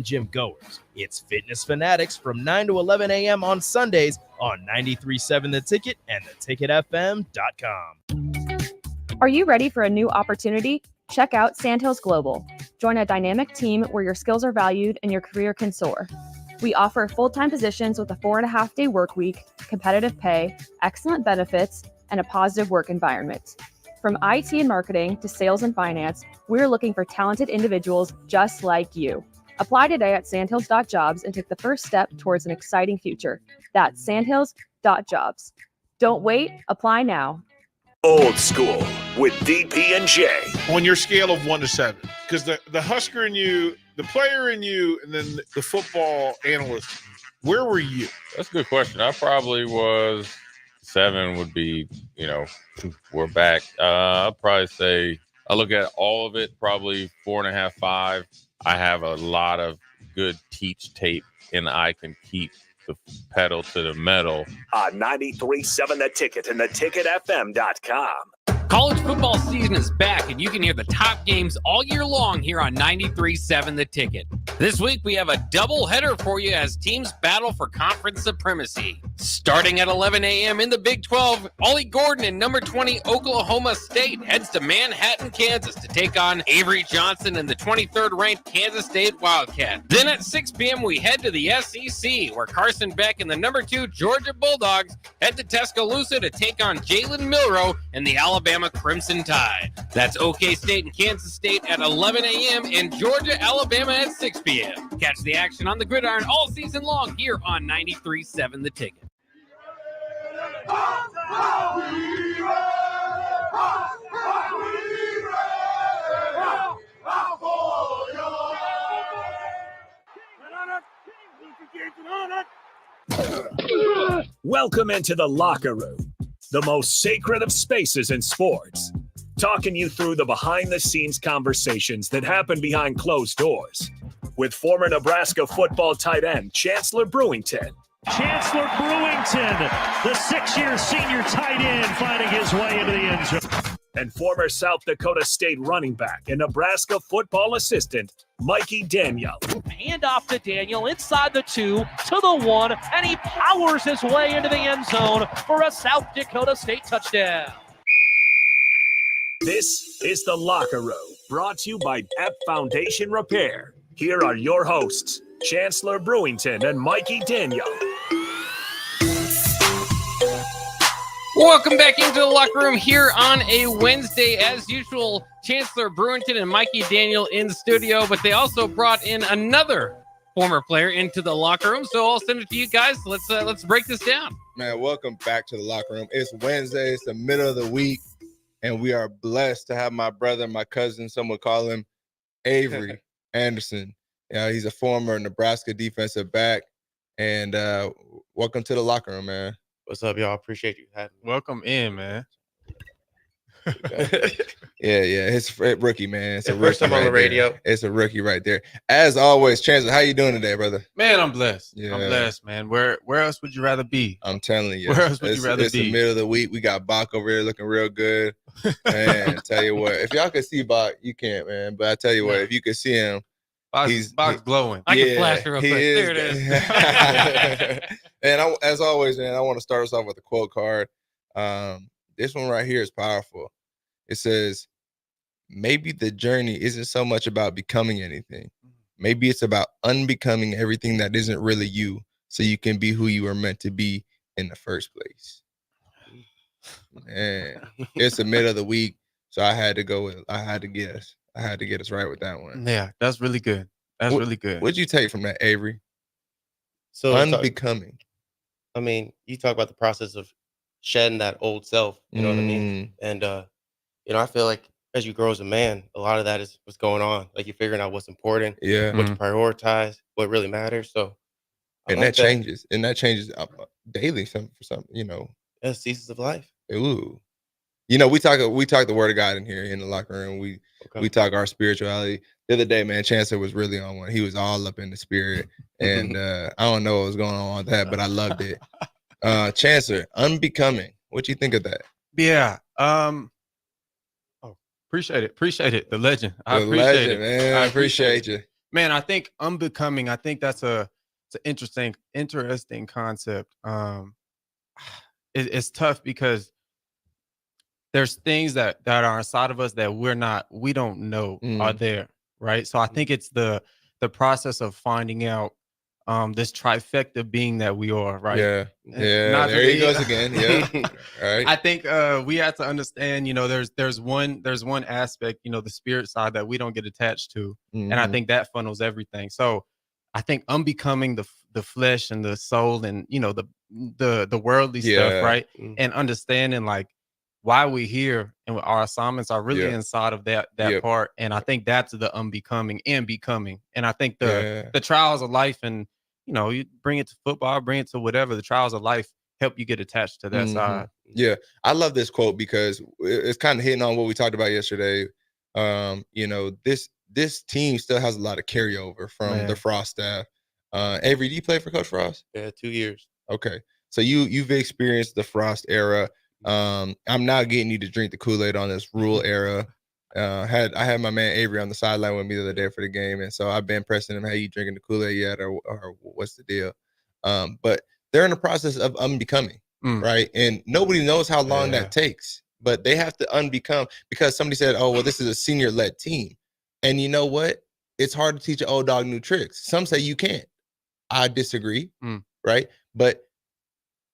gym goers. It's Fitness Fanatics from 9 to 11 a.m. on Sundays on 93.7 The Ticket and theticketfm.com. Are you ready for a new opportunity? Check out Sandhills Global. Join a dynamic team where your skills are valued and your career can soar. We offer full-time positions with a 4.5-day work week, competitive pay, excellent benefits, and a positive work environment. From IT and marketing to sales and finance, we're looking for talented individuals just like you. Apply today at sandhills.jobs and take the first step towards an exciting future. That's sandhills.jobs. Don't wait, apply now. Old School with DP and J. On your scale of 1 to 7, because the Husker in you, the player in you, and then the football analyst, where were you? That's a good question. I probably was 7 would be, we're back. I'll probably say I look at all of it, probably 4.5, 5. I have a lot of good teach tape, and I can keep the pedal to the metal. 93.7 The Ticket and theticketfm.com. College football season is back, and you can hear the top games all year long here on 93.7 The Ticket. This week, we have a doubleheader for you as teams battle for conference supremacy. Starting at 11 a.m. in the Big 12, Ollie Gordon and number 20 Oklahoma State heads to Manhattan, Kansas to take on Avery Johnson and the 23rd-ranked Kansas State Wildcats. Then at 6 p.m., we head to the SEC, where Carson Beck and the number 2 Georgia Bulldogs head to Tuscaloosa to take on Jalen Milroe and the Alabama Crimson Tide. That's OK State and Kansas State at 11 a.m. and Georgia, Alabama at 6 p.m. Catch the action on the gridiron all season long here on 93.7 The Ticket. Welcome into the locker room, the most sacred of spaces in sports. Talking you through the behind-the-scenes conversations that happen behind closed doors. With former Nebraska football tight end Chancellor Brewington. Chancellor Brewington, the 6-year senior tight end, finding his way into the end zone. And former South Dakota State running back and Nebraska football assistant Mikey Daniel. Hand off to Daniel inside the 2 to the 1, and he powers his way into the end zone for a South Dakota State touchdown. This is The Locker Room, brought to you by App Foundation Repair. Here are your hosts, Chancellor Brewington and Mikey Daniel. Welcome back into the locker room here on a Wednesday. As usual, Chancellor Brewington and Mikey Daniel in the studio, but they also brought in another former player into the locker room. So I'll send it to you guys. Let's break this down. Man, welcome back to the locker room. It's Wednesday. It's the middle of the week, and we are blessed to have my brother, my cousin, some would call him Avery Anderson. He's a former Nebraska defensive back, and welcome to the locker room, man. What's up, y'all? Appreciate you having me. Welcome in, man. Yeah, it's a rookie, man. It's a rookie first time on the radio. It's a rookie right there. As always, Chancellor, how you doing today, brother? Man, I'm blessed. Yeah. I'm blessed, man. Where else would you rather be? I'm telling you. Where else would you rather It's be? the middle of the week. We got Bach over here looking real good. Man, tell you what, if y'all could see Bach, you can't, man. But I tell you what, if you could see him, Bach's glowing. I can flash her real quick. There it is. And as always, man, I want to start us off with a quote card. This one right here is powerful. It says, maybe the journey isn't so much about becoming anything. Maybe it's about unbecoming everything that isn't really you, so you can be who you were meant to be in the first place. Man, it's the middle of the week, so I had to get us right with that one. Yeah, that's really good. Really good. What'd you take from that, Avery? So Unbecoming. You talk about the process of shedding that old self, you know what I mean? And, I feel like as you grow as a man, a lot of that is what's going on. Like you're figuring out what's important, what to prioritize, what really matters. So, that changes daily. For some, seasons of life. Ooh, we talk the word of God in here in the locker room. We talk our spirituality. The other day, man, Chancellor was really on one. He was all up in the spirit, and I don't know what was going on with that, but I loved it. Chancellor, unbecoming. What you think of that? Yeah. Appreciate it. The legend. I appreciate it, man. I appreciate you. Man, I think unbecoming. I think it's an interesting concept. It's tough because there's things that are inside of us that we don't know are there, right? So I think it's the process of finding out this trifecta being that we are, right? Yeah. Not There he goes again. Yeah. All right. I think we have to understand, there's one aspect, the spirit side that we don't get attached to, and I think that funnels everything. So I think unbecoming the flesh and the soul and the worldly stuff, right? And understanding like why we're here and our assignments are really inside of that part. And I think that's the unbecoming and becoming. And I think the trials of life and you bring it to football, bring it to whatever, the trials of life help you get attached to that side. Yeah. I love this quote because it's kind of hitting on what we talked about yesterday. This team still has a lot of carryover from the Frost staff. Avery, do you play for Coach Frost? Yeah, 2 years. Okay. So you've experienced the Frost era. I'm not getting you to drink the Kool-Aid on this Rule era. I had my man Avery on the sideline with me the other day for the game, and so I've been pressing him, "Hey, you drinking the Kool-Aid yet, or what's the deal?" But they're in the process of unbecoming, right? And nobody knows how long that takes, but they have to unbecome because somebody said, "Oh, well, this is a senior-led team," and you know what? It's hard to teach an old dog new tricks. Some say you can't. I disagree, right? But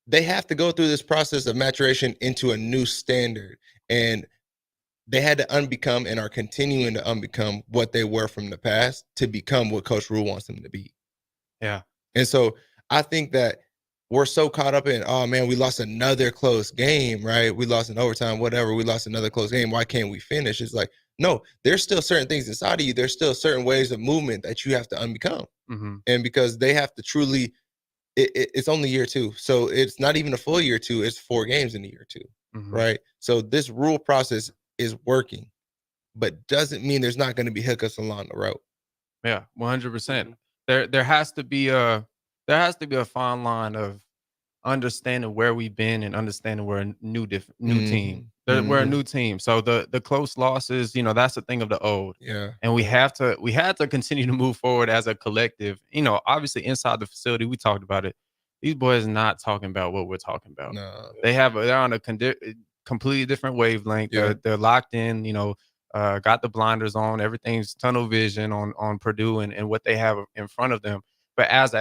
they have to go through this process of maturation into a new standard. And they had to unbecome and are continuing to unbecome what they were from the past to become what Coach Rule wants them to be. Yeah. And so I think that we're so caught up in, oh, man, we lost another close game, right? We lost in overtime, whatever. We lost another close game. Why can't we finish? It's like, no, there's still certain things inside of you. There's still certain ways of movement that you have to unbecome. And because they have to truly – it's only year 2. So it's not even a full year 2. It's 4 games in a year 2, right? So this rule process is working, but doesn't mean there's not going to be hiccups along the road. Yeah, 100%. There has to be a fine line of understanding where we've been and understanding we're a new team. We're a new team. So the close losses, that's the thing of the old. Yeah. And we had to continue to move forward as a collective. Obviously inside the facility, we talked about it. These boys are not talking about what we're talking about. No. They're on a completely different wavelength. Yeah. They're locked in, got the blinders on, everything's tunnel vision on Purdue and what they have in front of them. But as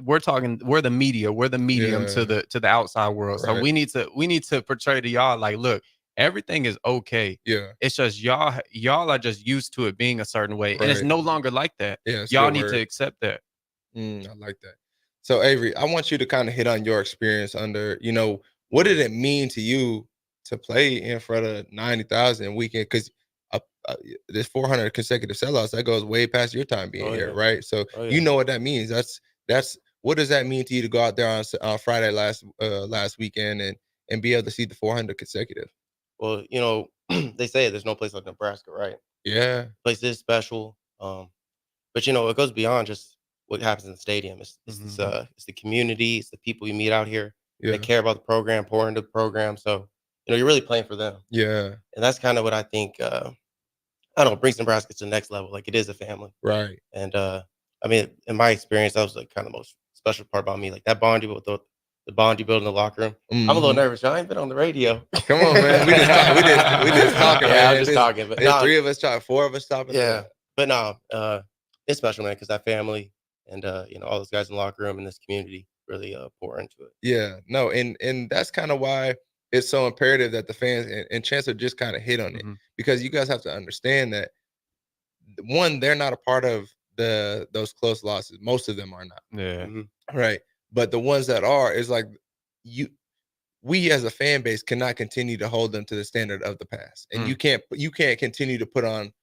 we're the media, we're the medium to the outside world. So we need to portray to y'all like, look, everything is okay. Yeah. It's just y'all are just used to it being a certain way. And it's no longer like that. Yeah, y'all need to accept that. I like that. So Avery, I want you to kind of hit on your experience under, what did it mean to you to play in front of 90,000 weekend? Because there's 400 consecutive sellouts. That goes way past your time being here, right? So you know what that means. That's what does that mean to you to go out there on Friday last weekend and be able to see the 400 consecutive? Well, they say there's no place like Nebraska, right? Yeah, the place is special. But it goes beyond just what happens in the stadium. It's the community, it's the people you meet out here. They care about the program, pour into the program. So you're really playing for them. Yeah, and that's kind of what I think. Brings Nebraska to the next level. Like it is a family, right? And in my experience, that was like kind of the most special part about me. Like that bond you built, the bond you build in the locker room. I'm a little nervous. I ain't been on the radio. Come on, man. We just talking. Yeah, man. I'm just talking. But there's 3 of us talking, 4 of us talking. Yeah, but no, it's special, man, because that family and all those guys in the locker room and this community really pour into it. Yeah, no, and that's kind of why it's so imperative that the fans and Chancellor just kind of hit on it, because you guys have to understand that, one, they're not a part of those close losses. Most of them are not. Yeah. Right. But the ones that are, is like we as a fan base cannot continue to hold them to the standard of the past. And you can't continue to put on,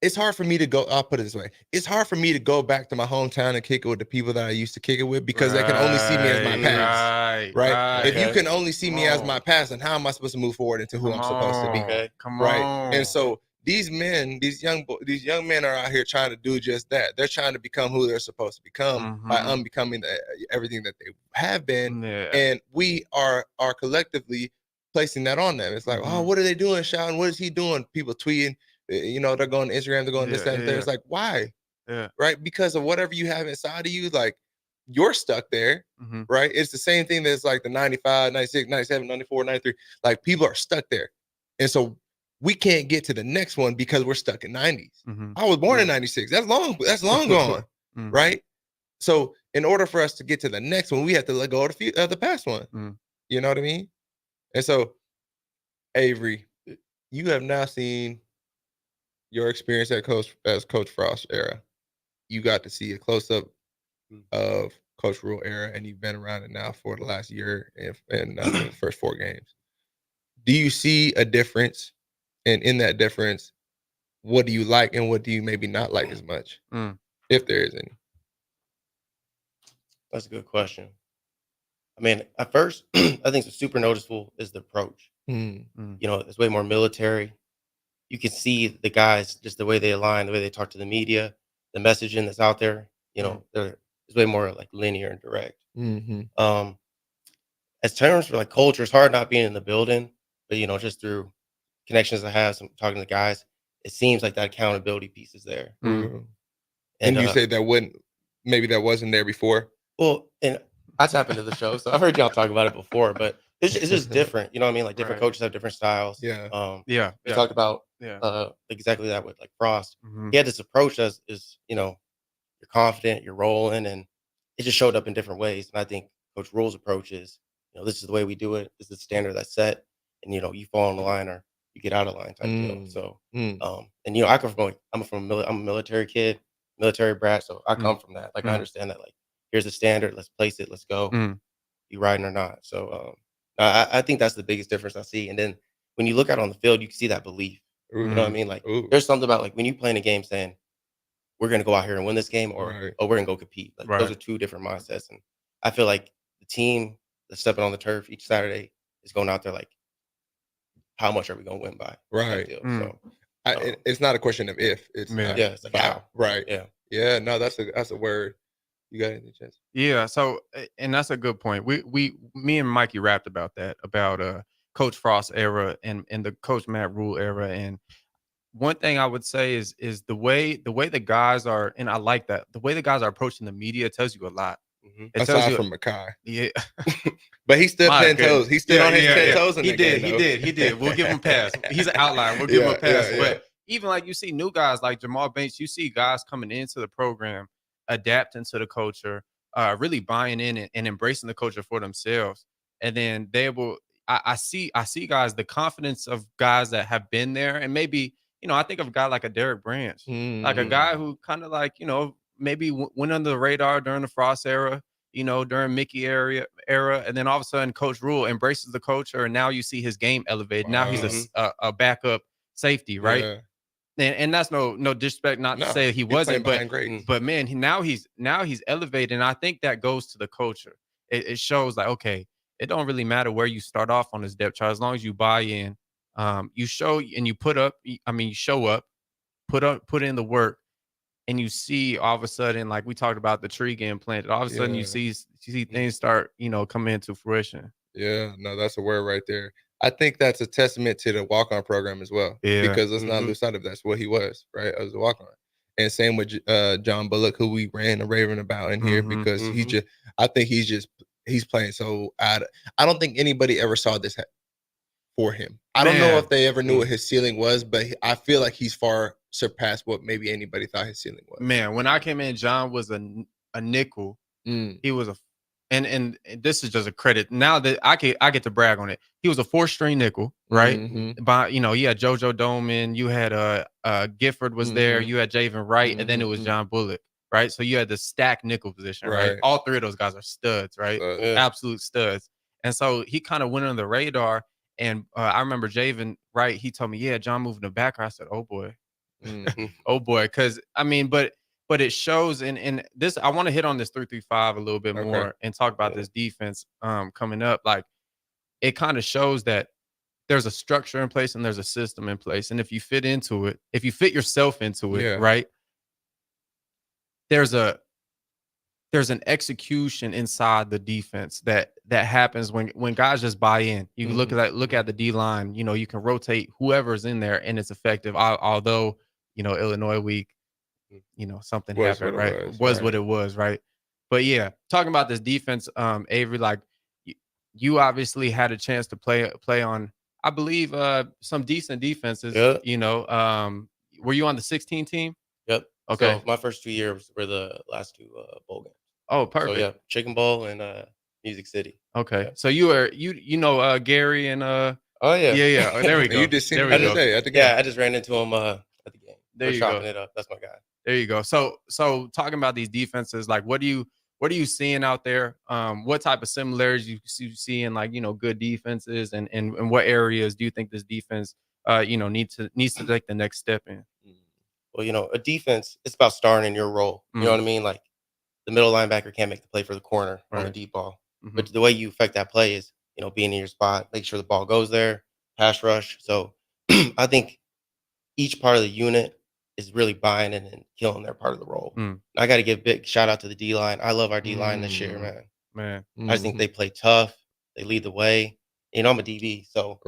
it's hard for me to go, I'll put it this way. It's hard for me to go back to my hometown and kick it with the people that I used to kick it with, because they can only see me as my past. Right. If you can only see me as my past, then how am I supposed to move forward into who I'm supposed to be? Okay. Right. And so these young men are out here trying to do just that. They're trying to become who they're supposed to become by unbecoming everything that they have been. And we are collectively placing that on them. It's like, oh, what are they doing, shouting? What is he doing? People tweeting. they're going to Instagram, they're going this, that, and there. It's like, why? Yeah. Right? Because of whatever you have inside of you, like you're stuck there, right? It's the same thing that's like the 95, 96, 97, 94, 93. Like people are stuck there. And so we can't get to the next one because we're stuck in 90s. I was born in 96. That's long gone, right? So in order for us to get to the next one, we have to let go of the past one. You know what I mean? And so, Avery, you have now seen your experience as Coach Frost era. You got to see a close-up of Coach Rule era, and you've been around it now for the last year and the first 4 games. Do you see a difference? And in that difference, what do you like and what do you maybe not like as much, if there is any? That's a good question. I mean, at first, I think what's super noticeable is the approach. It's way more military. You can see the guys, just the way they align, the way they talk to the media, the messaging that's out there. It's way more like linear and direct. As terms for like culture, it's hard not being in the building, but just through connections I have, talking to the guys, it seems like that accountability piece is there. And you say that wasn't there before? Well, and I tap into the show, so I've heard y'all talk about it before, but it's just different. You know what I mean? Like different coaches have different styles. We talked about exactly that with like Frost. He had this approach as you're confident, you're rolling, and it just showed up in different ways. And I think Coach Rule's approach is, this is the way we do it. This is the standard that's set, and you fall in the line or you get out of line type deal. So, and I come from I'm a military kid, military brat, so I come from that. Like I understand that. Like here's the standard. Let's place it. Let's go. You riding or not? So, I think that's the biggest difference I see. And then when you look out on the field, you can see that belief. You know what I mean? Like there's something about like when you play in a game saying, we're going to go out here and win this game, or we're going to go compete. Like those are two different mindsets. And I feel like the team that's stepping on the turf each Saturday is going out there like, how much are we going to win by? So it's not a question of if. It's it's like how. Right. Yeah. No, that's a word. You got anything, Chance? Yeah. So, and that's a good point. Me and Mikey rapped about that, about Coach Frost era and the Coach Matt Rule era. And one thing I would say is the way the guys are, and I like that, the way the guys are approaching the media tells you a lot. Aside from Makai. Yeah. But he stood 10 toes. He stood on his 10 toes in He did. We'll give him a pass. He's an outlier. We'll give him a pass. But even like you see new guys like Jamal Banks, you see guys coming into the program, adapting to the culture, really buying in and embracing the culture for themselves. And then I see guys, the confidence of guys that have been there. And maybe, I think of a guy like a Derek Branch, like a guy who kind of like, maybe went under the radar during the Frost era, during Mickey era. And then all of a sudden Coach Rule embraces the culture. And now you see his game elevated. Now he's a backup safety, right? Yeah. And that's no disrespect, not to say he wasn't, but man, now he's elevated. And I think that goes to the culture. It shows like, okay, it don't really matter where you start off on this depth chart, as long as you buy in, you show and you you show up, put in the work, and you see all of a sudden, like we talked about the tree getting planted, all of a sudden you see things start, coming into fruition. Yeah, no, that's a word right there. I think that's a testament to the walk-on program as well. Yeah. Because let's not lose sight of that's what he was, right? As a walk-on. And same with John Bullock, who we ran and raving about in here, because I think he's playing so out. I don't think anybody ever saw this for him. I don't know if they ever knew what his ceiling was, but I feel like he's far surpassed what maybe anybody thought his ceiling was. Man, when I came in, John was a nickel. He was and this is just a credit. Now that I get to brag on it. He was a 4-string nickel, right? But you had JoJo Doman, you had Gifford was there, you had Javen Wright, and then it was John Bullock, right? So you had the stacked nickel position, right? All three of those guys are studs, right? Absolute studs. And so he kind of went under the radar. And I remember Javen Wright, he told me, yeah, John moving the back. I said, oh boy. Oh boy. Because but it shows in this. I want to hit on this 3-3-5 a little bit more and talk about this defense coming up. Like it kind of shows that there's a structure in place and there's a system in place. And if you fit into it, if you fit yourself into it, right, there's a there's an execution inside the defense that happens when guys just buy in. You can look at the D line. You know, you can rotate whoever's in there, and it's effective. Although, you know, Illinois week, you know, something happened, right? Was what it was, right? But yeah, talking about this defense, Avery, like you obviously had a chance to play on, I believe, some decent defenses. Yeah. You know, were you on the 16 team? Yep. Okay. So my first 2 years were the last 2 bowl games. Oh, perfect. So yeah, Chicken Bowl and Music City. Okay. Yeah. So you know Gary and oh yeah. yeah. Oh, there we go. You just seen him there we go. today at the game. Yeah, I just ran into him at the game. There We're you chopping go. it up. That's my guy. There you go. So talking about these defenses, like what are you seeing out there? What type of similarities you see in, like, you know, good defenses, and what areas do you think this defense you know needs to take the next step in? Well, you know, a defense, it's about starting in your role. You know what I mean? Like the middle linebacker can't make the play for the corner on the deep ball. But the way you affect that play is, you know, being in your spot, make sure the ball goes there, pass rush. So I think each part of the unit is really buying in and killing their part of the role. I got to give big shout out to the D line. I love our D line this year, man. I just think they play tough. They lead the way. You know, I'm a DB, so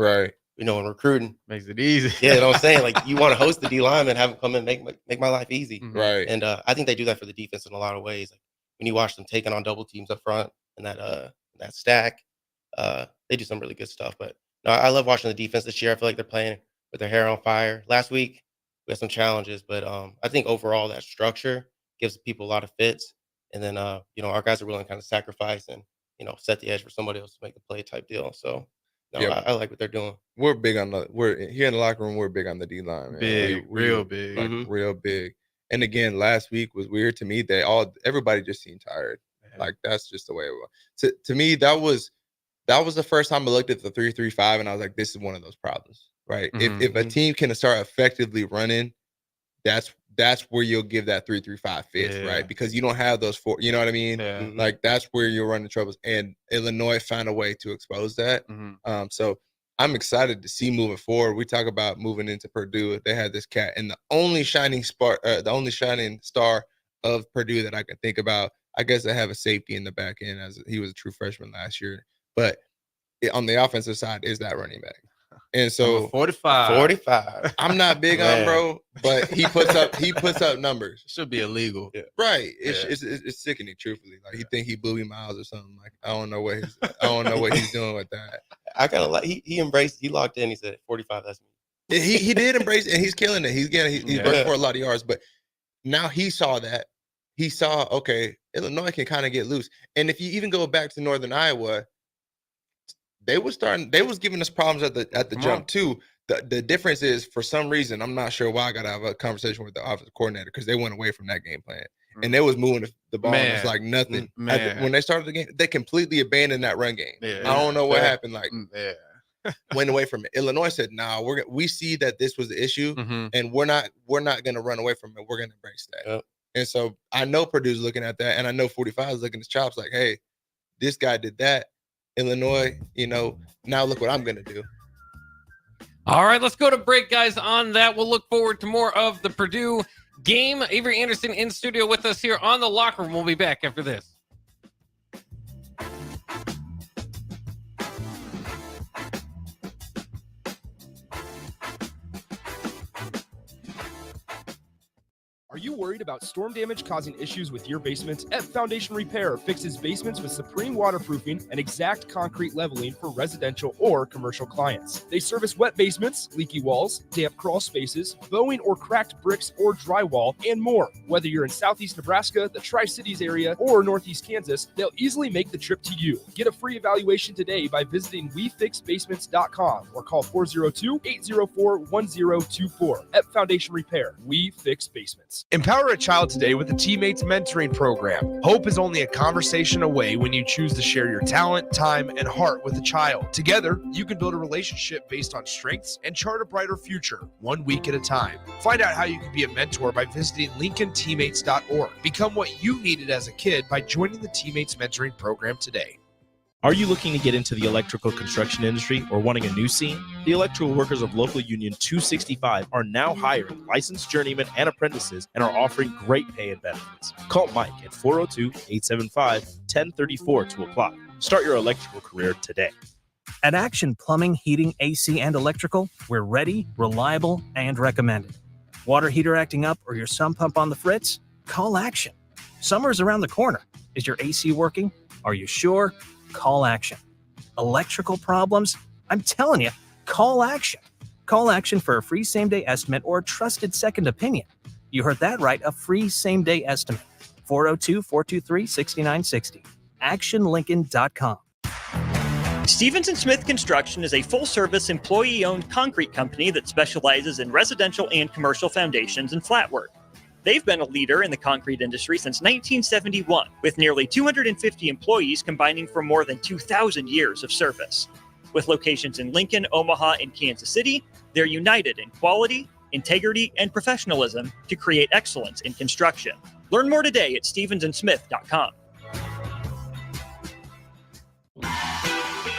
you know, in recruiting makes it easy. Yeah, you know what I'm saying? Like, you want to host the D lineman, have them come in, make my life easy. Right. And I think they do that for the defense in a lot of ways. Like when you watch them taking on double teams up front and that stack, they do some really good stuff. But no, I love watching the defense this year. I feel like they're playing with their hair on fire. Last week we had some challenges, but I think overall that structure gives people a lot of fits. And then you know, our guys are willing to kind of sacrifice and, you know, set the edge for somebody else to make the play type deal. So no, Yeah. I like what they're doing. We're big on we're here in the locker room. We're big on the D line, man. Big, real big. like, real big. And again, last week was weird to me. Everybody just seemed tired. Like, that's just the way it was. To me, that was the first time I looked at the 3-3-5, and I was like, this is one of those problems, right? If a team can start effectively running, that's where you'll give that 3-3-5 fits, right? Because you don't have those four. You know what I mean? Yeah. Like, that's where you'll run into troubles. And Illinois found a way to expose that. So I'm excited to see moving forward. We talk about moving into Purdue. They had this cat, and the only shining star of Purdue that I can think about, I guess they have a safety in the back end, as he was a true freshman last year. But on the offensive side is that running back. And so 45. I'm not big on bro, but he puts up numbers. Should be illegal. Yeah. Right. It's sickening, truthfully. Like, he think he Bluey Miles or something. Like, I don't know what he's doing with that. I kind of like he embraced. He locked in. He said 45. That's me. He did embrace it, and he's killing it. He's running for a lot of yards. But now he saw that. He saw, okay, Illinois can kind of get loose. And if you even go back to Northern Iowa, they was giving us problems at the jump too. The difference is, for some reason, I'm not sure why, I got to have a conversation with the offensive coordinator, because they went away from that game plan. And they was moving the ball. And it's like nothing. When they started the game, they completely abandoned that run game. I don't know what happened. Like, went away from it. Illinois said, "Nah, we see that this was the issue, and we're not going to run away from it. We're going to embrace that." And so I know Purdue's looking at that, and I know 45 is looking at his chops like, "Hey, this guy did that. Illinois, you know, now look what I'm going to do." All right, let's go to break, guys. On that, we'll look forward to more of the Purdue game. Avery Anderson in studio with us here on The Locker Room. We'll be back after this. Are you worried about storm damage causing issues with your basement? F Foundation Repair fixes basements with supreme waterproofing and exact concrete leveling for residential or commercial clients. They service wet basements, leaky walls, damp crawl spaces, bowing or cracked bricks or drywall, and more. Whether you're in Southeast Nebraska, the Tri-Cities area, or Northeast Kansas, they'll easily make the trip to you. Get a free evaluation today by visiting wefixbasements.com or call 402-804-1024. F Foundation Repair. We fix basements. Empower a child today with the Teammates Mentoring Program. Hope is only a conversation away when you choose to share your talent, time, and heart with a child. Together, you can build a relationship based on strengths and chart a brighter future, 1 week at a time. Find out how you can be a mentor by visiting LincolnTeammates.org. Become what you needed as a kid by joining the Teammates Mentoring Program today. Are you looking to get into the electrical construction industry or wanting a new scene? The electrical workers of local union 265 are now hiring licensed journeymen and apprentices and are offering great pay and benefits. Call Mike at 402-875-1034 to apply. Start your electrical career today. At Action Plumbing, Heating, AC, and Electrical, we're ready, reliable, and recommended. Water heater acting up or your sump pump on the fritz? Call Action. Summer's around the corner. Is your AC working? Are you sure? Call Action. Electrical problems? I'm telling you, call Action. Call Action for a free same-day estimate or a trusted second opinion. You heard that right, a free same-day estimate. 402-423-6960. ActionLincoln.com. Stevens & Smith Construction is a full-service, employee-owned concrete company that specializes in residential and commercial foundations and flat work. They've been a leader in the concrete industry since 1971, with nearly 250 employees combining for more than 2,000 years of service. With locations in Lincoln, Omaha, and Kansas City, they're united in quality, integrity, and professionalism to create excellence in construction. Learn more today at stevensandsmith.com.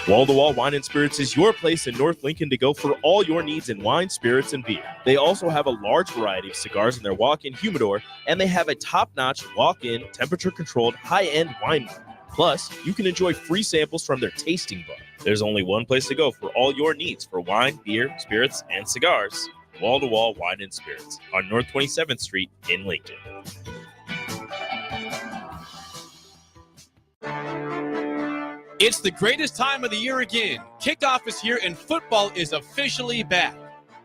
Wall to Wall Wine and Spirits is your place in North Lincoln to go for all your needs in wine, spirits, and beer. They also have a large variety of cigars in their walk-in humidor, and they have a top-notch walk-in, temperature-controlled, high-end wine bar. Plus, you can enjoy free samples from their tasting bar. There's only one place to go for all your needs for wine, beer, spirits, and cigars. Wall to Wall Wine and Spirits on North 27th Street in Lincoln. It's the greatest time of the year again. Kickoff is here and football is officially back.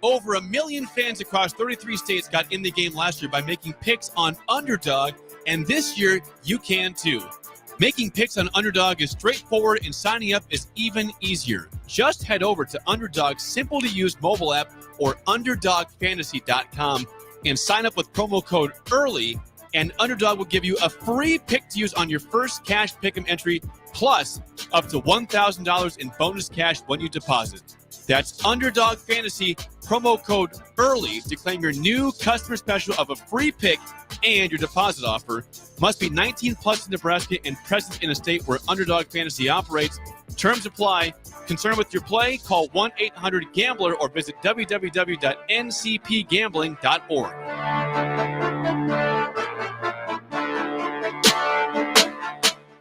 Over 1 million fans across 33 states got in the game last year by making picks on Underdog, and this year you can too. Making picks on Underdog is straightforward and signing up is even easier. Just head over to Underdog's simple-to-use mobile app or UnderdogFantasy.com and sign up with promo code EARLY, and Underdog will give you a free pick to use on your first cash pick'em entry, plus up to $1,000 in bonus cash when you deposit. That's Underdog Fantasy, promo code EARLY to claim your new customer special of a free pick and your deposit offer. Must be 19 plus in Nebraska and present in a state where Underdog Fantasy operates. Terms apply. Concerned with your play? Call 1-800-GAMBLER or visit www.ncpgambling.org.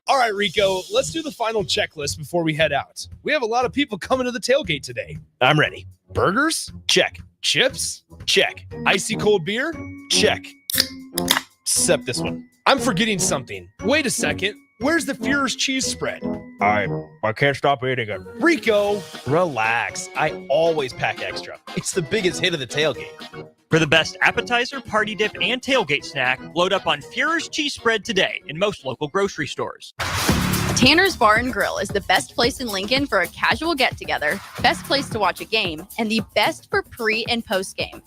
All right, Rico, let's do the final checklist before we head out. We have a lot of people coming to the tailgate today. I'm ready. Burgers? Check. Chips? Check. Icy cold beer? Check. Except this one. I'm forgetting something. Wait a second. Where's the Führer's cheese spread? I can't stop eating it. Rico! Relax. I always pack extra. It's the biggest hit of the tailgate. For the best appetizer, party dip, and tailgate snack, load up on Führer's cheese spread today in most local grocery stores. Tanner's Bar and Grill is the best place in Lincoln for a casual get-together, best place to watch a game, and the best for pre- and post-game.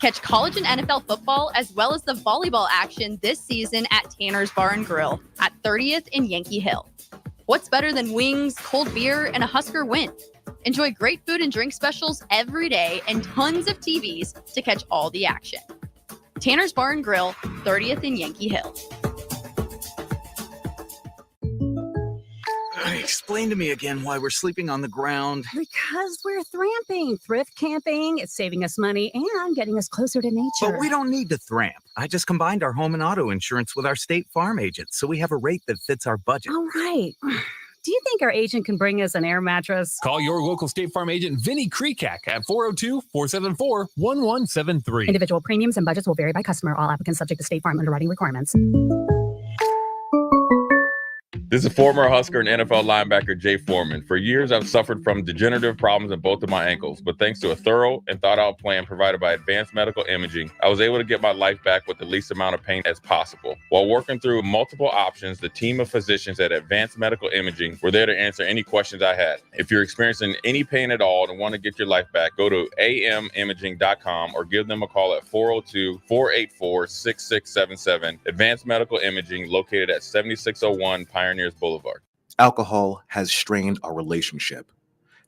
Catch college and NFL football as well as the volleyball action this season at Tanner's Bar and Grill at 30th and Yankee Hill. What's better than wings, cold beer, and a Husker win? Enjoy great food and drink specials every day and tons of TVs to catch all the action. Tanner's Bar and Grill, 30th and Yankee Hill. Explain to me again why we're sleeping on the ground. Because we're thramping, thrift camping. It's saving us money and getting us closer to nature. But we don't need to thramp. I just combined our home and auto insurance with our State Farm agent, so we have a rate that fits our budget. All right. Do you think our agent can bring us an air mattress? Call your local State Farm agent, Vinny Krekak, at 402-474-1173. Individual premiums and budgets will vary by customer. All applicants subject to State Farm underwriting requirements. This is former Husker and NFL linebacker Jay Foreman. For years, I've suffered from degenerative problems in both of my ankles, but thanks to a thorough and thought-out plan provided by Advanced Medical Imaging, I was able to get my life back with the least amount of pain as possible. While working through multiple options, the team of physicians at Advanced Medical Imaging were there to answer any questions I had. If you're experiencing any pain at all and want to get your life back, go to amimaging.com or give them a call at 402-484-6677. Advanced Medical Imaging, located at 7601 Pioneers Boulevard. Alcohol has strained our relationship.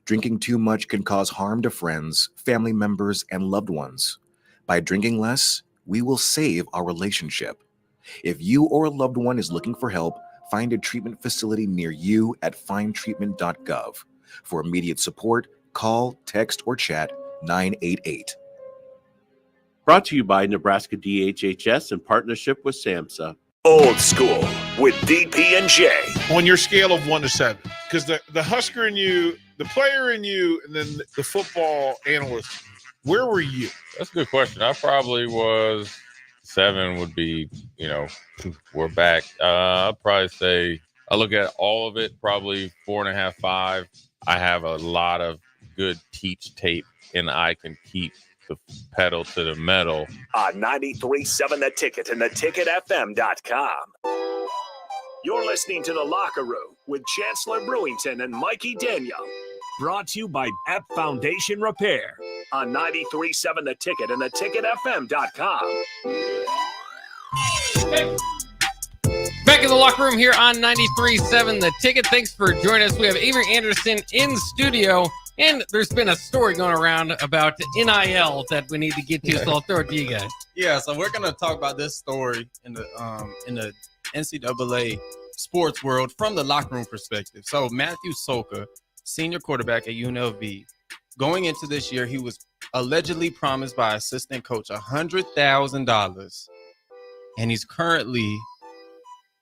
Drinking too much can cause harm to friends, family members, and loved ones. By drinking less, we will save our relationship. If you or a loved one is looking for help, find a treatment facility near you at findtreatment.gov. For immediate support, call, text, or chat 988. Brought to you by Nebraska DHHS in partnership with SAMHSA. Old School with DP and J. On your scale of 1 to 7, because the Husker in you, the player in you, and then the football analyst, where were you? That's a good question. I probably was 7 would be, we're back. I'd probably say I look at all of it, probably 4.5, 5. I have a lot of good teach tape, and I can keep the pedal to the metal. On 93.7 The Ticket and theticketfm.com. You're listening to The Locker Room with Chancellor Brewington and Mikey Daniel. Brought to you by App Foundation Repair on 93.7 The Ticket and theticketfm.com. Back in the locker room here on 93.7 The Ticket. Thanks for joining us. We have Avery Anderson in studio, and there's been a story going around about NIL that we need to get to, so I'll throw it to you guys. Yeah, so we're going to talk about this story in the NCAA sports world from the locker room perspective. So Matthew Soka, senior quarterback at UNLV, going into this year, he was allegedly promised by assistant coach $100,000, and he's currently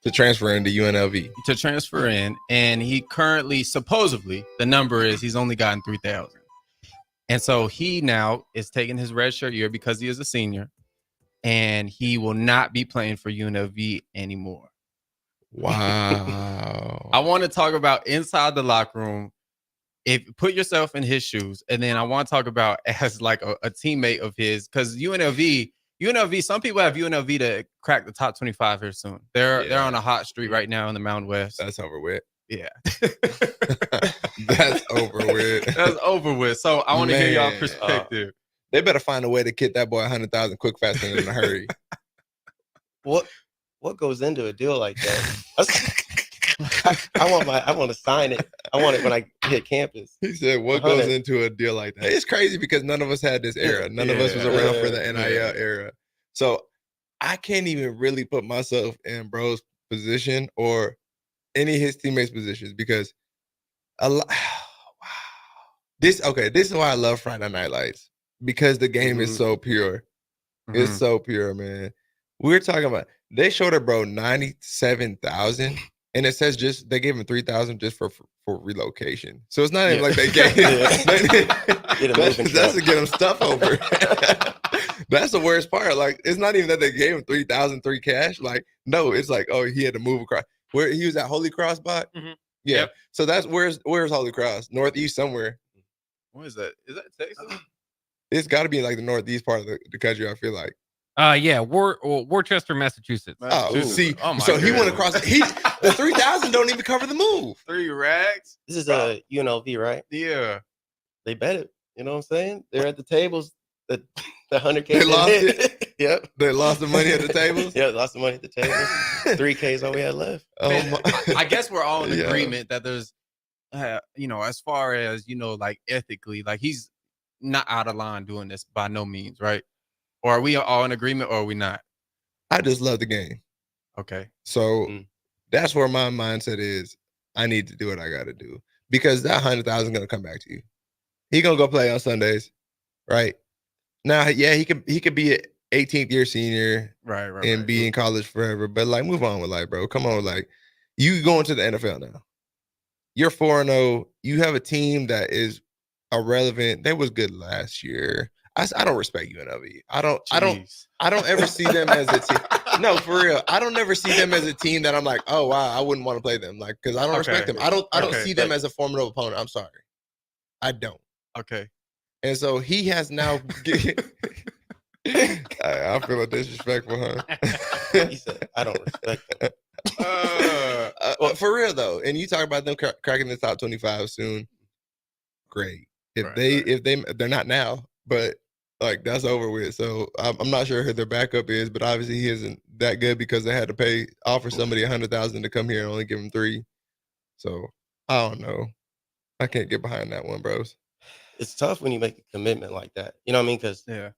to transfer into UNLV. To transfer in, and he currently, supposedly, the number is he's only gotten $3,000. And so he now is taking his redshirt year because he is a senior, and he will not be playing for UNLV anymore. Wow. I want to talk about inside the locker room. If put yourself in his shoes, and then I want to talk about as like a teammate of his, because UNLV, some people have UNLV to crack the top 25 here soon. They're on a hot streak right now in the Mountain West. That's over with. Yeah. That's over with. That's over with. So I want to hear y'all perspective. They better find a way to get that boy 100,000 quick, fast, and in a hurry. What goes into a deal like that? I want to sign it. I want it when I hit campus. He said, what goes into a deal like that? It's crazy because none of us had this era. None of us was around for the NIL era. So I can't even really put myself in bro's position or any of his teammates' positions because this is why I love Friday Night Lights, because the game is so pure. It's so pure, man. We're talking about, they showed a bro 97,000. And it says they gave him 3,000 just for relocation. So it's not even like they gave that's to get him stuff over. That's the worst part. Like, it's not even that they gave him 3,000 free cash. Like, no, it's like, oh, he had to move across. Where he was at Holy Cross bot. Yeah. Yep. So that's where's Holy Cross? Northeast somewhere. What is that? Is that Texas? It's got to be like the northeast part of the country, I feel like. Worcester, Massachusetts. So he went across. The 3,000 don't even cover the move. 3 rags. This is a UNLV, right? Yeah. They bet it. You know what I'm saying? They're at the tables. The 100K. They lost it. Yep. They lost the money at the tables. Yeah, lost the money at the tables. 3K is all we had left. I guess we're all in agreement that there's, as far as like ethically, like he's not out of line doing this by no means, right? Or are we all in agreement, or are we not? I just love the game. Okay. So that's where my mindset is. I need to do what I got to do, because that 100,000 is going to come back to you. He going to go play on Sundays, right? Now, yeah, he could be an 18th year senior, and be in college forever. But like, move on with life, bro. Come on, like, you going to the NFL now. You're 4-0. You have a team that is irrelevant. They was good last year. I don't respect UNLV. I don't ever see them as a team. No, for real. I don't ever see them as a team that I'm like, oh wow, I wouldn't want to play them. Like, because I don't respect them. I don't see them as a formidable opponent. I'm sorry. I don't. Okay. And so he has now I feel disrespectful, huh? He said, I don't respect them. Well, for real though. And you talk about them cracking the top 25 soon. Great. If they're not now, but like, that's over with. So I'm not sure who their backup is, but obviously he isn't that good because they had to offer somebody 100,000 to come here and only give him 3. So I don't know. I can't get behind that one, bros. It's tough when you make a commitment like that. You know what I mean? Because you're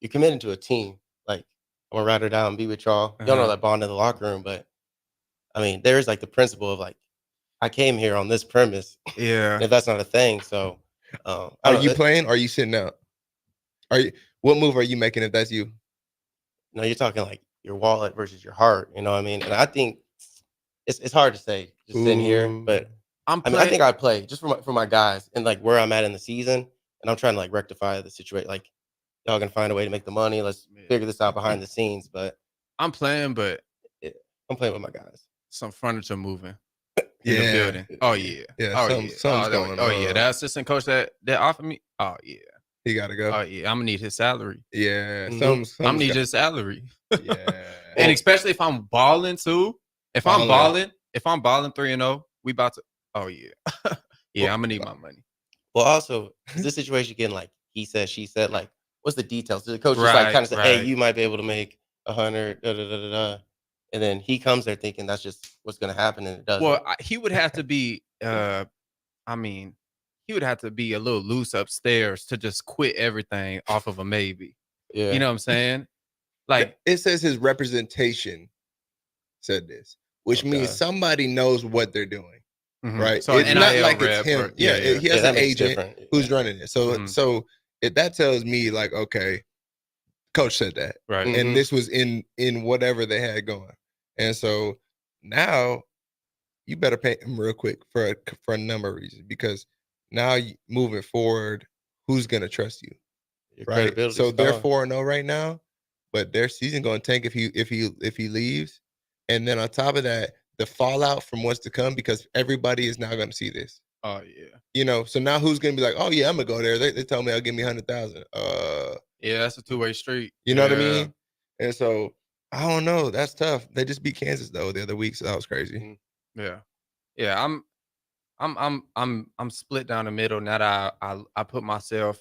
committed to a team. Like, I'm gonna ride her down and be with y'all. Y'all know that bond in the locker room, but I mean, there's like the principle of like, I came here on this premise. Yeah. If that's not a thing, so Are you playing? Or are you sitting out? What move are you making if that's you? No, you're talking like your wallet versus your heart. You know what I mean? And I think it's hard to say just sitting here, but I think I'd play just for my guys and like where I'm at in the season, and I'm trying to like rectify the situation. Like y'all gonna find a way to make the money. Let's figure this out behind the scenes. But I'm playing, but I'm playing with my guys. Some furniture moving in the building. Oh yeah. Yeah, Oh something's yeah. going Oh yeah. on. That assistant coach that offered me. Oh yeah. He gotta go. Oh yeah. I'm gonna need his salary. Yeah. I'm Something's gonna need got- his salary. Yeah. And especially if I'm balling too. If I'm balling 3-0, we about to. Oh yeah. Yeah, I'm gonna need my money. Well, also, is this situation getting like he said, she said? Like, what's the details? Did the coach just like kind of say, "Hey, you might be able to make 100," and then he comes there thinking that's just what's going to happen, and it doesn't. Well, he would have to be. I mean, he would have to be a little loose upstairs to just quit everything off of a maybe. Yeah. You know what I'm saying? Like it says his representation said this, which means somebody knows what they're doing. Right. So it's an not NIL like rep it's him. or- He has that an makes agent different. who's running it. So that tells me like, okay, coach said that. Right. And this was in whatever they had going. And so now you better pay him real quick for a number of reasons, because now moving forward, who's gonna trust you? Your Right. credibility's So they're gone. 4-0 right now, but their season gonna tank if he leaves. And then on top of that, the fallout from what's to come, because everybody is now gonna see this. Oh yeah. You know, so now who's gonna be like, oh yeah, I'm gonna go there. They told me I'll give me 100,000. Yeah, that's a two-way street. You know what I Yeah. mean? And so I don't know. That's tough. They just beat Kansas though the other week, so that was crazy. Yeah. Yeah. I'm split down the middle now that I put myself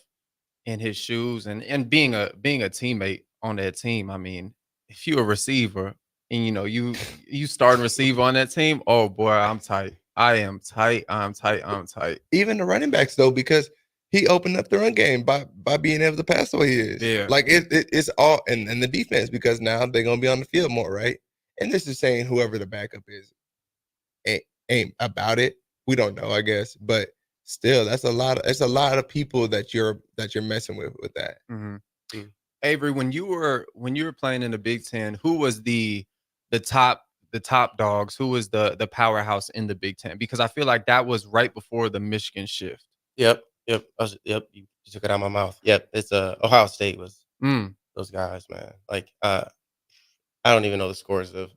in his shoes and being a teammate on that team. I mean, if you're a receiver and you start and receive on that team, oh boy, I'm tight. I am tight. I'm tight. Even the running backs though, because he opened up the run game by being able to pass the way he is. Yeah. Like it's all and the defense, because now they're gonna be on the field more, right? And this is saying whoever the backup is ain't about it. We don't know, I guess, but still, it's a lot of people that you're messing with that. Avery, when you were playing in the Big Ten, who was the top dogs? Who was the powerhouse in the Big Ten? Because I feel like that was right before the Michigan shift. Yep. You took it out of my mouth. Yep, it's Ohio State was those guys, man. Like I don't even know the scores of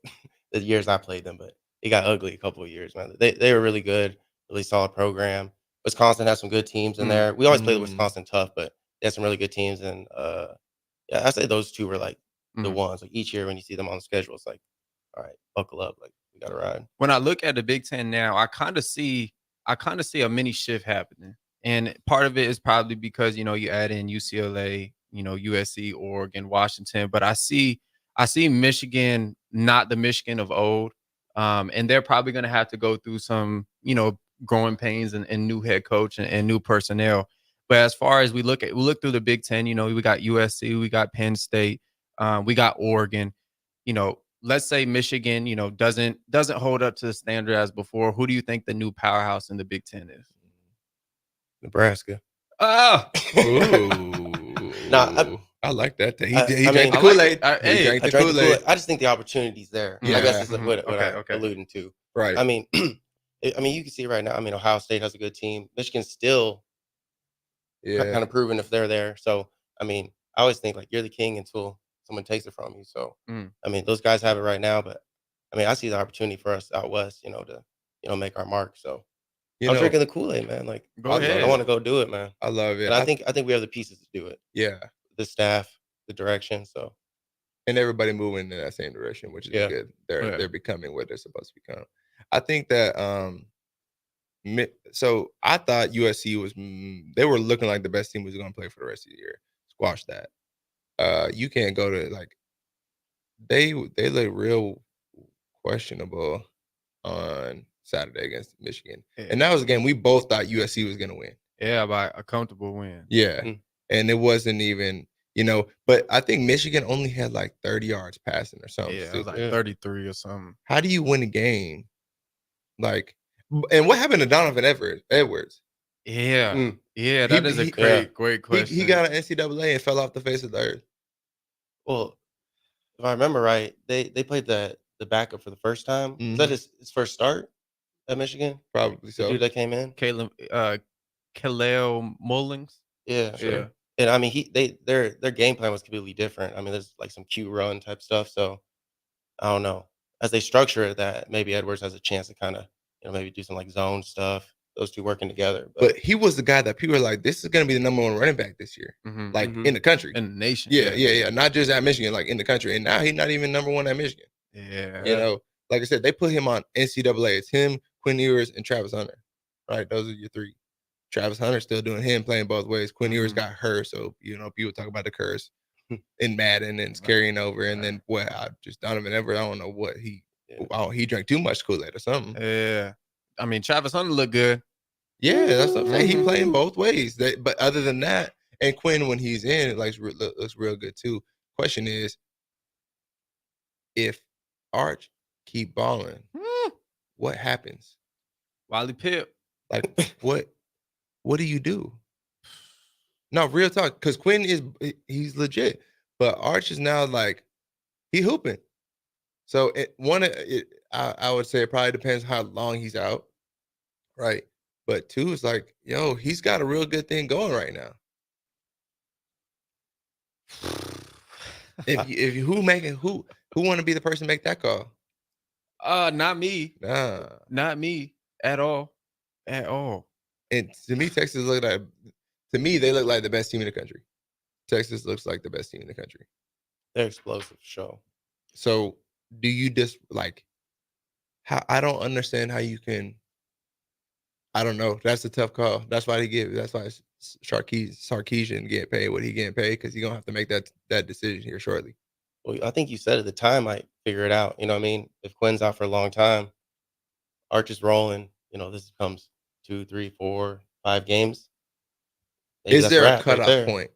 the years I played them, but it got ugly a couple of years, man. They were really good, really solid program. Wisconsin has some good teams in there. We always played Wisconsin tough, but they had some really good teams. And yeah, I say those two were like the ones. Like each year when you see them on the schedule, it's like, all right, buckle up, like we got to ride. When I look at the Big Ten now, I kind of see a mini shift happening, and part of it is probably because you add in UCLA, USC, Oregon, Washington, but I see Michigan not the Michigan of old, and they're probably going to have to go through some growing pains and new head coach and new personnel. But as far as we look through the Big Ten, we got USC, we got Penn State, we got Oregon. Let's say Michigan, doesn't hold up to the standard as before. Who do you think the new powerhouse in the Big Ten is? Nebraska. Oh, I like that. He I drank mean, the Kool-Aid. Hey, He drank the Kool-Aid. I just think the opportunity's there. I guess is what I'm alluding to. Right. I mean, you can see right now. I mean, Ohio State has a good team. Michigan's still kind of proven if they're there. So, I mean, I always think like you're the king until someone takes it from you. So, I mean, those guys have it right now, but I mean, I see the opportunity for us out west, to make our mark. So, I'm drinking the Kool-Aid, man. Like, Go ahead. I want to go do it, man. I love it. And I think we have the pieces to do it. Yeah. The staff, the direction. So, and everybody moving in that same direction, which is good. They're becoming what they're supposed to become. I think that so I thought USC was they were looking like the best team was going to play for the rest of the year. Squash that. You can't go to like they look real questionable on Saturday against Michigan. And that was a game we both thought USC was going to win. Yeah, by a comfortable win. Yeah. And it wasn't even But I think Michigan only had like 30 yards passing or something. Yeah, it was like 33 or something. How do you win a game? Like, and what happened to Donovan Edwards? Yeah, that is a great question. He got an NCAA and fell off the face of the earth. Well, if I remember right, they played the backup for the first time. Is that his first start at Michigan? Probably so. The dude that came in, Kaleo Mullings. Yeah, Yeah. And I mean, their game plan was completely different. I mean, there's like some Q run type stuff. So I don't know. As they structure it, that maybe Edwards has a chance to kind of maybe do some like zone stuff. Those two working together. But he was the guy that people were like, this is going to be the number one running back this year, like in the country, in the nation. Yeah. Not just at Michigan, like in the country. And now he's not even number one at Michigan. Yeah. Like I said, they put him on NCAA. It's him, Quinn Ewers, and Travis Hunter. Right, those are your three. Travis Hunter still doing him, playing both ways. Quinn Ewers got hurt, so people talk about the curse in Madden and it's carrying over. And then Donovan Edwards, I don't know what he drank too much Kool-Aid or something. Yeah. I mean, Travis Hunter looked good. Yeah, that's what I'm saying. He playing both ways. But other than that, and Quinn, when he's in, it looks real good too. Question is, if Arch keep balling, what happens? Wally Pip. Like, what do you do? No, real talk, because Quinn he's legit. But Arch is now like, he hooping. So I would say it probably depends how long he's out. Right. But two is like, he's got a real good thing going right now. Who want to be the person to make that call? Not me. Nah. Not me at all. At all. And to me, Texas they look like the best team in the country. Texas looks like the best team in the country. They're explosive, sure. So do you just like how I don't understand how you can. I don't know. That's a tough call. That's why Sarkisian get paid what he getting paid, because he's gonna have to make that decision here shortly. Well, I think you said at the time might figure it out. You know what I mean? If Quinn's out for a long time, Arch is rolling, this becomes 2, 3, 4, 5 games. Maybe Is that's there a wrap right cutoff there. point?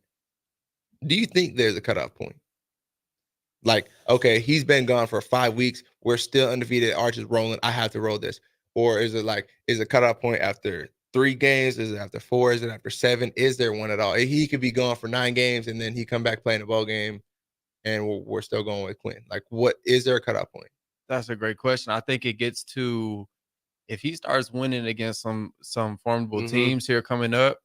Do you think there's a cutoff point? Like, okay, he's been gone for 5 weeks. We're still undefeated. Arch is rolling. I have to roll this. Or is it cutoff point after 3 games? Is it after 4? Is it after 7? Is there one at all? He could be gone for 9 games and then he come back playing a bowl game, and we're still going with Quinn. Like, what is there a cutoff point? That's a great question. I think it gets to, if he starts winning against some formidable teams here coming up,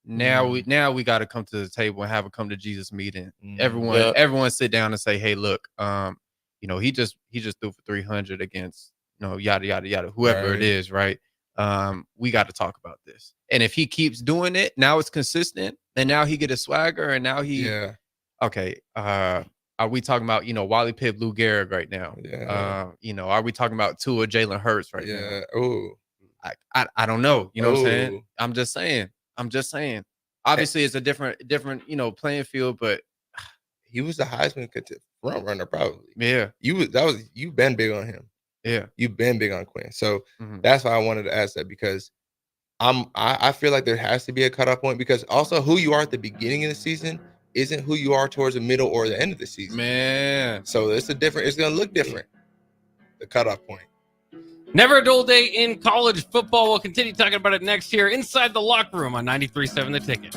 now we got to come to the table and have a come to Jesus meeting. Everyone sit down and say, hey, look, he just threw for 300 against yada yada yada, whoever it is, right? We got to talk about this. And if he keeps doing it, now it's consistent, and now he get a swagger, and now okay. Are we talking about Wally Pipp, Lou Gehrig right now? Are we talking about Tua, Jalen Hurts right now? Oh, I don't know. You know what I'm saying? I'm just saying. Obviously, it's a different playing field, but he was the Heisman front runner probably. Yeah, you've been big on him. Yeah, you've been big on Quinn. So that's why I wanted to ask that, because I feel like there has to be a cutoff point, because also who you are at the beginning of the season isn't who you are towards the middle or the end of the season. Man. So it's gonna look different. The cutoff point. Never a dull day in college football. We'll continue talking about it next year inside the locker room on 93.7 The Ticket.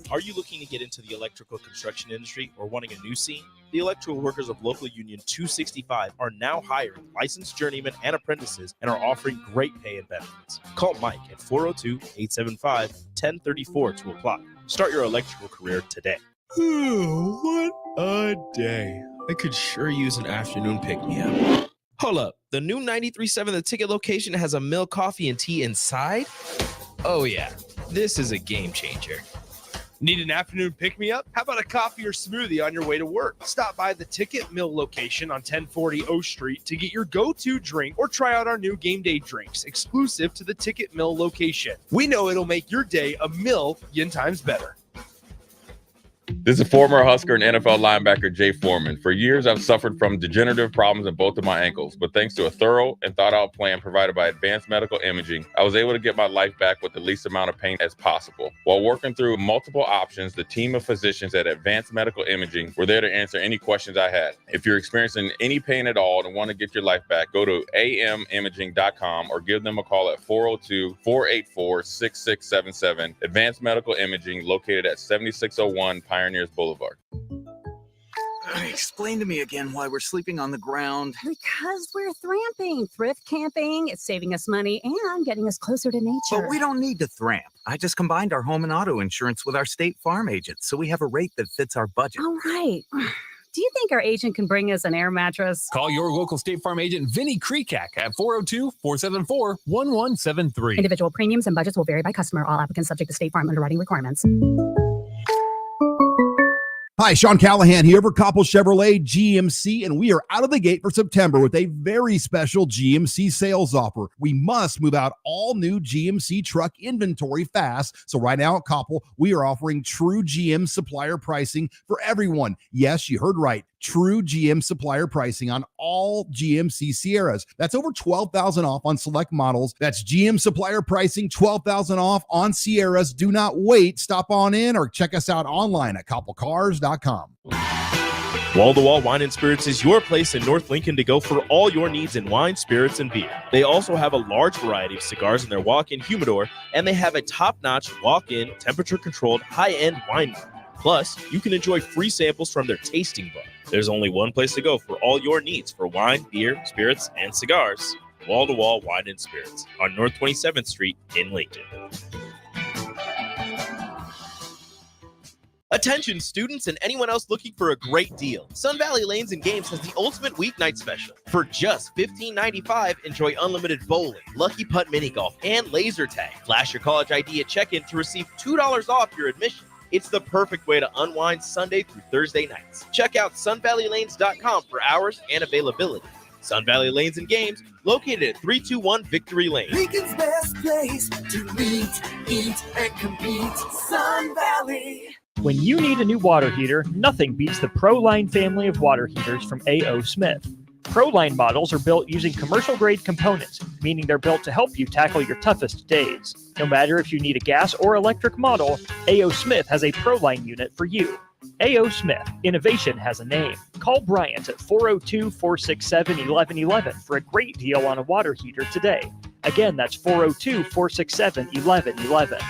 Are you looking to get into the electrical construction industry or wanting a new scene? The electrical workers of local union 265 are now hiring licensed journeymen and apprentices and are offering great pay and benefits. Call Mike at 402-875-1034 to apply. Start your electrical career today. What a day. I could sure use an afternoon pick-me-up. Hold up. The new 93.7 The Ticket location has a milk, coffee, and tea inside? Oh, yeah. This is a game changer. Need an afternoon pick-me-up? How about a coffee or smoothie on your way to work? Stop by the Ticket Mill location on 1040 O Street to get your go-to drink or try out our new game day drinks exclusive to the Ticket Mill location. We know it'll make your day a million times better. This is former Husker and NFL linebacker Jay Foreman. For years, I've suffered from degenerative problems in both of my ankles, but thanks to a thorough and thought-out plan provided by Advanced Medical Imaging, I was able to get my life back with the least amount of pain as possible. While working through multiple options, the team of physicians at Advanced Medical Imaging were there to answer any questions I had. If you're experiencing any pain at all and want to get your life back, go to amimaging.com or give them a call at 402-484-6677. Advanced Medical Imaging, located at 7601 Pioneers Boulevard. Explain to me again why we're sleeping on the ground. Because we're thramping, thrift camping. It's saving us money and getting us closer to nature. But we don't need to thramp. I just combined our home and auto insurance with our State Farm agent, so we have a rate that fits our budget. All right. Do you think our agent can bring us an air mattress? Call your local State Farm agent, Vinny Krekak, at 402-474-1173. Individual premiums and budgets will vary by customer. All applicants subject to State Farm underwriting requirements. Hi, Sean Callahan here for Coppell Chevrolet GMC, and we are out of the gate for September with a very special GMC sales offer. We must move out all new GMC truck inventory fast. So right now at Coppell, we are offering true GM supplier pricing for everyone. Yes, you heard right. True GM supplier pricing on all GMC Sierras. That's over $12,000 off on select models. That's GM supplier pricing, $12,000 off on Sierras. Do not wait. Stop on in or check us out online at coppellcars.com. Wall-to-Wall Wine and Spirits is your place in North Lincoln to go for all your needs in wine, spirits, and beer. They also have a large variety of cigars in their walk-in humidor, and they have a top-notch walk-in, temperature-controlled, high-end wine bar. Plus, you can enjoy free samples from their tasting bar. There's only one place to go for all your needs for wine, beer, spirits, and cigars. Wall-to-Wall Wine and Spirits on North 27th Street in Lincoln. Attention students and anyone else looking for a great deal. Sun Valley Lanes and Games has the ultimate weeknight special. For just $15.95, enjoy unlimited bowling, lucky putt mini golf, and laser tag. Flash your college ID at check-in to receive $2 off your admission. It's the perfect way to unwind Sunday through Thursday nights. Check out sunvalleylanes.com for hours and availability. Sun Valley Lanes and Games, located at 321 Victory Lane. Lincoln's best place to meet, eat, and compete. Sun Valley. When you need a new water heater, nothing beats the ProLine family of water heaters from A.O. Smith. ProLine models are built using commercial-grade components, meaning they're built to help you tackle your toughest days. No matter if you need a gas or electric model, A.O. Smith has a ProLine unit for you. A.O. Smith, innovation has a name. Call Bryant at 402-467-1111 for a great deal on a water heater today. Again, that's 402-467-1111.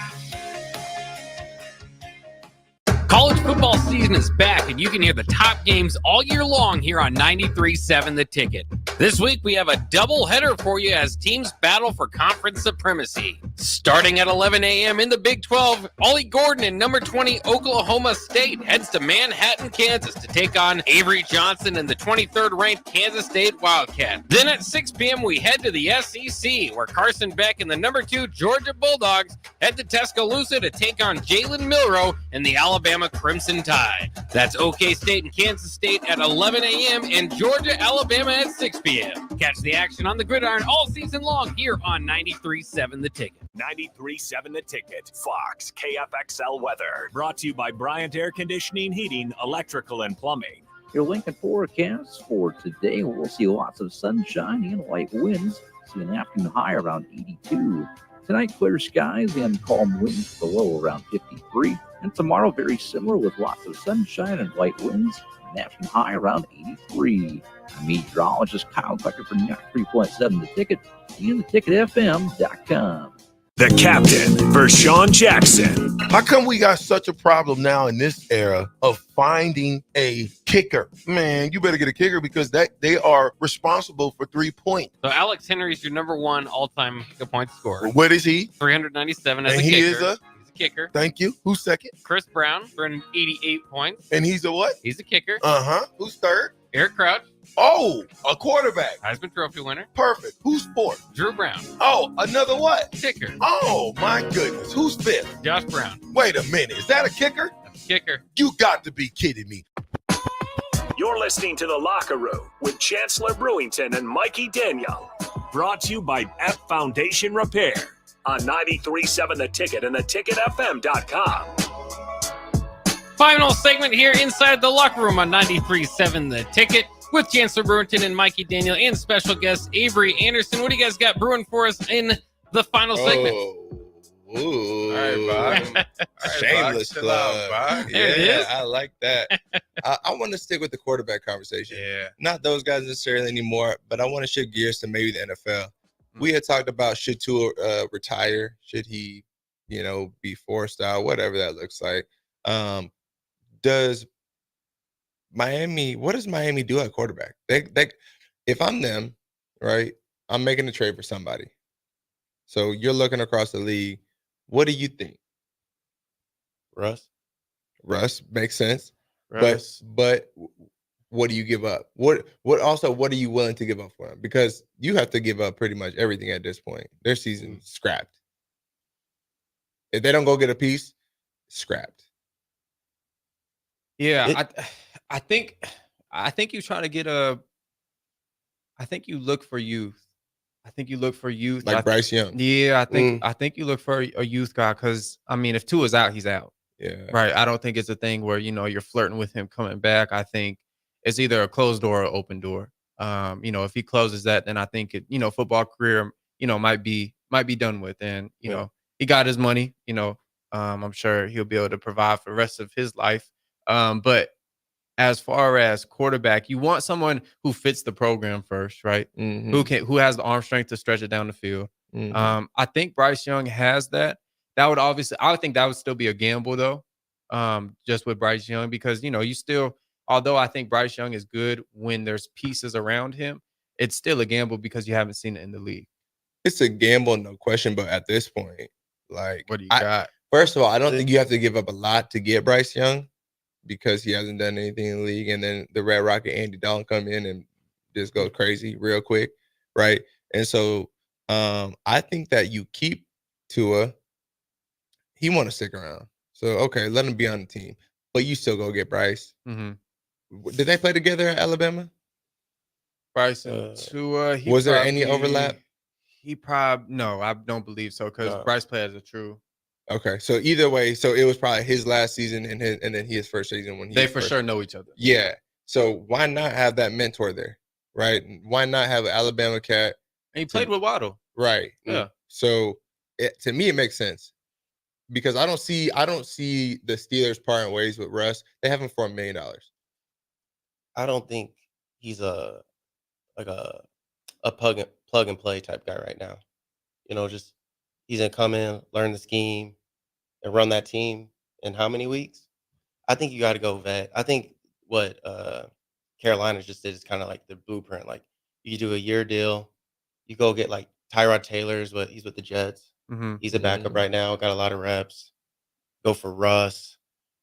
College football season is back, and you can hear the top games all year long here on 93.7 The Ticket. This week, we have a doubleheader for you as teams battle for conference supremacy. Starting at 11 a.m. in the Big 12, Ollie Gordon and number 20 Oklahoma State heads to Manhattan, Kansas to take on Avery Johnson and the 23rd-ranked Kansas State Wildcats. Then at 6 p.m., we head to the SEC, where Carson Beck and the number 2 Georgia Bulldogs head to Tuscaloosa to take on Jalen Milroe and the Alabama Crimson Tide. That's OK State and Kansas State at 11 a.m. and Georgia, Alabama at 6 p.m. Catch the action on the gridiron all season long here on 93.7 The Ticket. 93.7 The Ticket, Fox, KFXL weather. Brought to you by Bryant Air Conditioning, Heating, Electrical, and Plumbing. Your Lincoln forecast for today, we'll see lots of sunshine and light winds. See an afternoon high around 82. Tonight, clear skies and calm winds, the low around 53. And tomorrow, very similar with lots of sunshine and light winds, an afternoon high around 83. Meteorologist Kyle Becker for 93.7 The Ticket and theticketfm.com. The captain, Vershawn Jackson. How come we got such a problem now in this era of finding a kicker? Man, you better get a kicker because they are responsible for 3 points. So Alex Henry is your number 1 all-time good point scorer. What is he? 397 as and a he kicker. Is a kicker. Thank you. Who's second? Chris Brown for 88 points. And he's a what? He's a kicker. Who's third? Eric Crouch. Oh, a quarterback. Heisman Trophy winner. Perfect. Who's fourth? Drew Brown. Oh, another what? Kicker. Oh, my goodness. Who's fifth? Josh Brown. Wait a minute. Is that a kicker? That's a kicker. You got to be kidding me. You're listening to The Locker Room with Chancellor Brewington and Mikey Daniel. Brought to you by F Foundation Repair on 93.7 The Ticket and theticketfm.com. Final segment here inside the locker room on 93.7 The Ticket with Chancellor Brewington and Mikey Daniel and special guest Avery Anderson. What do you guys got brewing for us in the final segment? Ooh. All right, Bob. Shameless Chill plug. out, Bob. There it is. I like that. I want to stick with the quarterback conversation. Yeah. Not those guys necessarily anymore, but I want to shift gears to maybe the NFL. We had talked about should Tua retire? Should he, be forced out? Whatever that looks like. What does Miami do at quarterback? They if I'm them, right, I'm making a trade for somebody. So you're looking across the league. What do you think? Russ Makes sense. Russ. But what do you give up? What are you willing to give up for him? Because you have to give up pretty much everything at this point. Their season's scrapped. If they don't go get a piece, scrapped. Yeah, I think you're trying to get I think you look for youth. Like Bryce Young. Yeah, I think you look for a youth guy because if Tua's out, he's out. Yeah. Right. I don't think it's a thing where you're flirting with him coming back. I think it's either a closed door or open door. If he closes that, then I think football career, might be done with. And he got his money. I'm sure he'll be able to provide for the rest of his life. But as far as quarterback, you want someone who fits the program first, right? Mm-hmm. Who has the arm strength to stretch it down the field. Mm-hmm. I think Bryce Young has that. I would think that would still be a gamble though, just with Bryce Young because although I think Bryce Young is good when there's pieces around him, it's still a gamble because you haven't seen it in the league. It's a gamble, no question. But at this point, like, what do you got? First of all, I don't think you have to give up a lot to get Bryce Young because he hasn't done anything in the league. And then the Red Rocket Andy Dalton come in and just go crazy real quick, right? And so I think that you keep Tua. He want to stick around. So, okay, let him be on the team. But you still go get Bryce. Mm-hmm. Did they play together at Alabama? Bryce and Tua. Was there any overlap? No, I don't believe so because Bryce played as a true. Okay, so either way, so it was probably his last season and then his first season when they for sure know each other. Yeah, so why not have that mentor there, right? Why not have an Alabama cat? And he played with Waddle, right? Yeah. So to me, it makes sense because I don't see the Steelers parting ways with Russ. They have him for $1 million. I don't think he's a plug and play type guy right now. Just he's gonna come in, learn the scheme, and run that team in how many weeks? I think you got to go vet. I think what Carolina just did is kind of like the blueprint. Like you do a year deal, you go get like Tyrod Taylor's he's with the Jets. Mm-hmm. He's a backup right now, got a lot of reps. Go for Russ.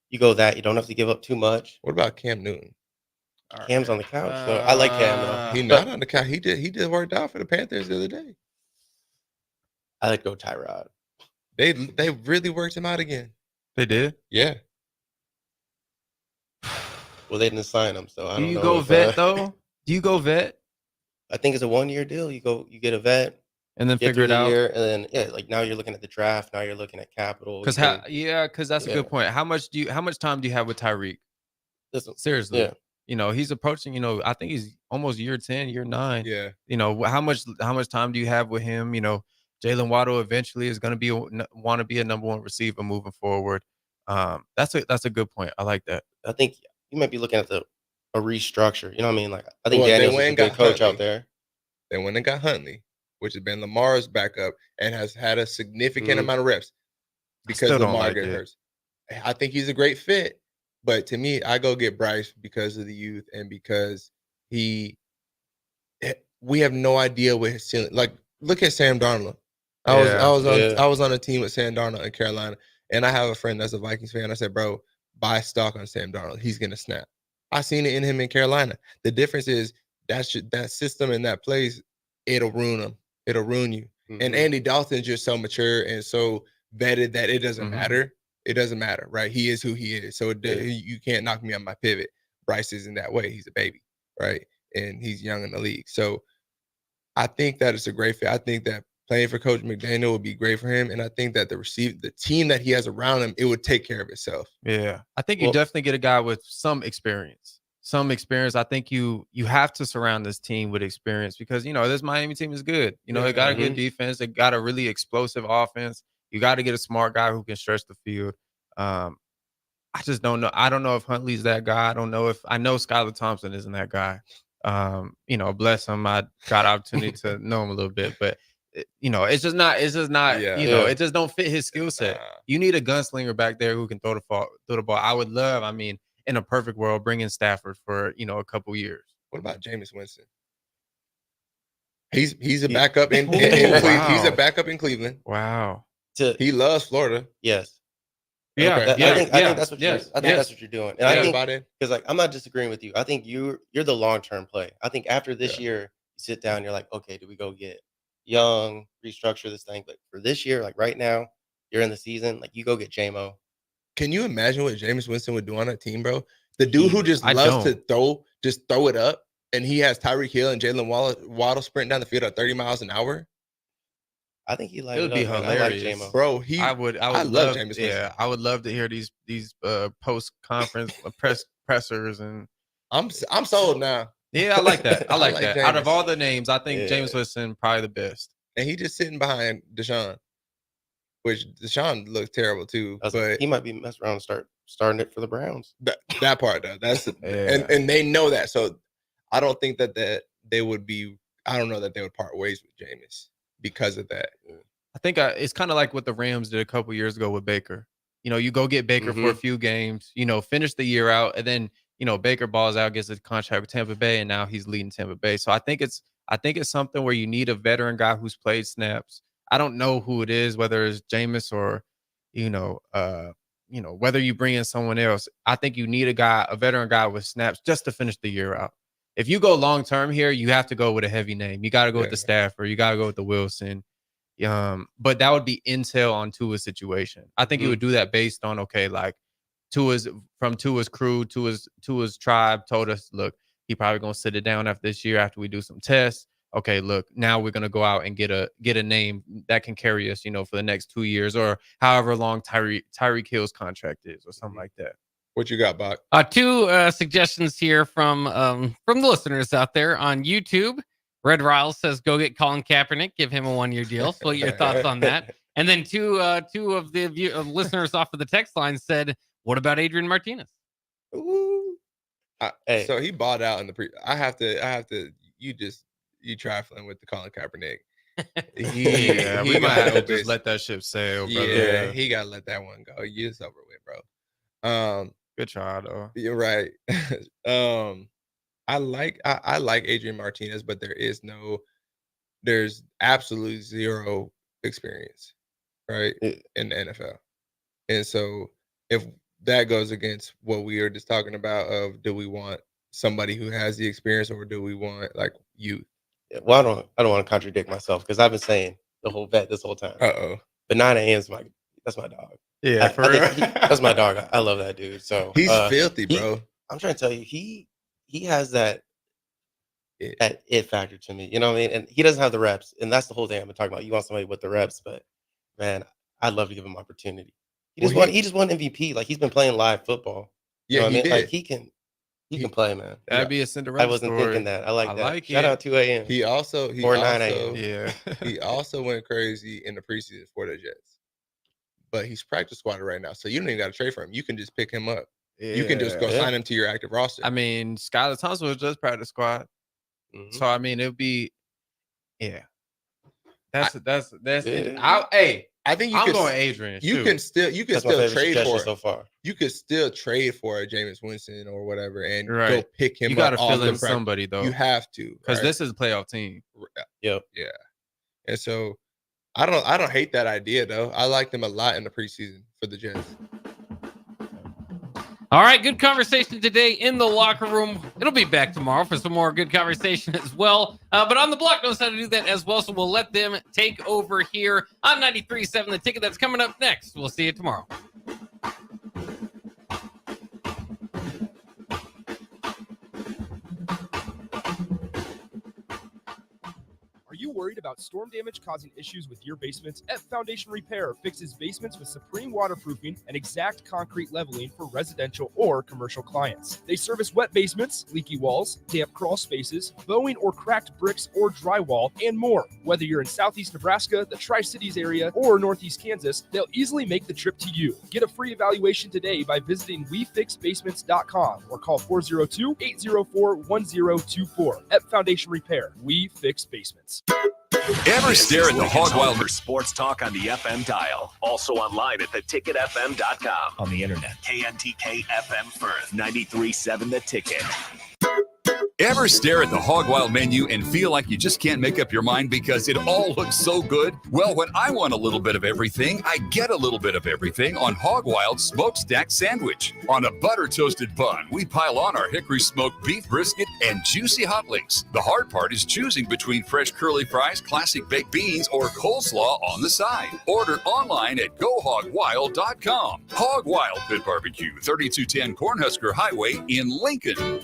You go that. You don't have to give up too much. What about Cam Newton? Cam's on the couch, so I like Cam though. He's not on the couch. He did worked out for the Panthers the other day. I like go Tyrod. They really worked him out again. They did? Yeah. Well, they didn't sign him, so I don't know. Do you go vet though? Do you go vet? I think it's a 1-year deal. You get a vet and then figure it out. And then like now you're looking at the draft. Now you're looking at capital. Because that's a good point. How much time do you have with Tyreek? Seriously. Yeah. He's approaching, I think he's almost year 10, year 9. Yeah. How much time do you have with him? Jalen Waddle eventually is going to want to be a number one receiver moving forward. That's a good point. I like that. I think you might be looking at a restructure. You know what I mean? Like I think Daniels is a good coach out there. They went and got Huntley, which has been Lamar's backup and has had a significant amount of reps because Lamar gets hurt. I think he's a great fit. But to me, I go get Bryce because of the youth and because we have no idea what his ceiling. Like, look at Sam Darnold. I was on a team with Sam Darnold in Carolina, and I have a friend that's a Vikings fan. I said, bro, buy stock on Sam Darnold. He's gonna snap. I seen it in him in Carolina. The difference is that system and that plays, it'll ruin him. It'll ruin you. Mm-hmm. And Andy Dalton's just so mature and so vetted that it doesn't matter. It doesn't matter, right? He is who he is. So you can't knock me on my pivot. Bryce isn't that way. He's a baby, right? And he's young in the league. So I think that it's a great fit. I think that playing for Coach McDaniel would be great for him. And I think that the team that he has around him, it would take care of itself. Yeah. I think you definitely get a guy with some experience. I think you have to surround this team with experience because, this Miami team is good. They got a good defense. They got a really explosive offense. You got to get a smart guy who can stretch the field. I just don't know. I don't know if Huntley's that guy. I know Skylar Thompson isn't that guy. Bless him. I got opportunity to know him a little bit, but it's just not, it just don't fit his skill set. You need a gunslinger back there who can throw the ball. I would love, in a perfect world, bring in Stafford for, a couple years. What about Jameis Winston? He's a backup in Cleveland. He's a backup in Cleveland. Wow. He loves Florida. Yes. Yeah. I think that's what that's what you're doing. And I think because I'm not disagreeing with you. I think you're the long-term play. I think after this year, you sit down, you're like, okay, do we go get young, restructure this thing? But for this year, like right now, you're in the season, like you go get JMO. Can you imagine what Jameis Winston would do on that team, bro? The dude who just loves to throw it up, and he has Tyreek Hill and Jalen Waddle sprint down the field at 30 miles an hour. I think he it would be hilarious, bro. I would love Jameis Winston. Yeah, I would love to hear these post conference pressers, and I'm sold now. Yeah, I like that. I like that. Out of all the names, I think Jameis Winston probably the best. And he just sitting behind Deshaun, which Deshaun looks terrible too. But he might be messing around and starting it for the Browns. That part though, that's and they know that. So I don't think that they would be. I don't know that they would part ways with Jameis because of that. I think it's kind of like what the Rams did a couple years ago with Baker. You go get Baker for a few games, finish the year out, and then Baker balls out, gets a contract with Tampa Bay, and now he's leading Tampa Bay. So I think it's something where you need a veteran guy who's played snaps. I don't know who it is, whether it's Jameis or whether you bring in someone else. I think you need a veteran guy with snaps just to finish the year out. If you go long term here, you have to go with a heavy name. You got to go with the Stafford. You got to go with the Wilson. But that would be intel on Tua's situation. I think he would do that based on Tua's crew, Tua's tribe told us, look, he probably gonna sit it down after this year after we do some tests. Okay, look, now we're gonna go out and get a name that can carry us, for the next 2 years or however long Tyreek Hill's contract is or something like that. What you got, Bach? Two suggestions here from the listeners out there on YouTube. Red Riles says, go get Colin Kaepernick, give him a 1-year deal. So what are your thoughts on that? And then two of the listeners off of the text line said, what about Adrian Martinez? Ooh. So he bought out in the pre. I have to. You trifling with the Colin Kaepernick. We might have to just let that ship sail, brother. Yeah, he gotta let that one go. It's over with, bro. Good try, though. You're right. I like Adrian Martinez, but there's absolutely zero experience, right, in the NFL. And so if that goes against what we are just talking about of do we want somebody who has the experience or do we want youth? Yeah, well, I don't want to contradict myself because I've been saying the whole vet this whole time. But 9 a.m. is that's my dog. Yeah, for real. That's my dog. I love that dude. So he's filthy, bro. I'm trying to tell you, he has that it factor to me. You know what I mean? And he doesn't have the reps, and that's the whole thing I've been talking about. You want somebody with the reps, but man, I'd love to give him opportunity. He just won MVP. Like he's been playing live football. You know what I mean? Like he can play, man. That'd be a Cinderella. I wasn't thinking that. I like that. Like Shout out 2 a.m. He also 9 a.m. Yeah. He also went crazy in the preseason for the Jets. But he's practice squatter right now. So you don't even got to trade for him. You can just pick him up. Yeah. You can just go sign him to your active roster. I mean, Skylar Thompson was just practice squad. Mm-hmm. So I mean it would be That's it. I think I'm going Adrian. You can still trade for so far. You could still trade for a Jameis Winston or whatever and go pick him up. You got to fill in somebody though. You have to because this is a playoff team. Yep. Yeah. And so I don't hate that idea though. I like them a lot in the preseason for the Jets. All right, good conversation today in the locker room. It'll be back tomorrow for some more good conversation as well. But On the Block knows how to do that as well, so we'll let them take over here on 93.7 The Ticket. That's coming up next. We'll see you tomorrow. Are you worried about storm damage causing issues with your basement? F Foundation Repair fixes basements with supreme waterproofing and exact concrete leveling for residential or commercial clients. They service wet basements, leaky walls, damp crawl spaces, bowing or cracked bricks or drywall, and more. Whether you're in southeast Nebraska, the Tri-Cities area, or northeast Kansas, they'll easily make the trip to you. Get a free evaluation today by visiting WeFixBasements.com or call 402-804-1024. F Foundation Repair. We fix basements. Ever stare at the Hog Wild for sports talk on the FM dial? Also online at theticketfm.com. On the internet, KNTK FM Firth, 93.7 The Ticket. Ever stare at the Hog Wild menu and feel like you just can't make up your mind because it all looks so good? Well, when I want a little bit of everything, I get a little bit of everything on Hog Wild's Smokestack Sandwich. On a butter-toasted bun, we pile on our hickory smoked beef brisket and juicy hot links. The hard part is choosing between fresh curly fries, classic baked beans, or coleslaw on the side. Order online at GoHogWild.com. Hog Wild Pit Barbecue, 3210 Cornhusker Highway in Lincoln.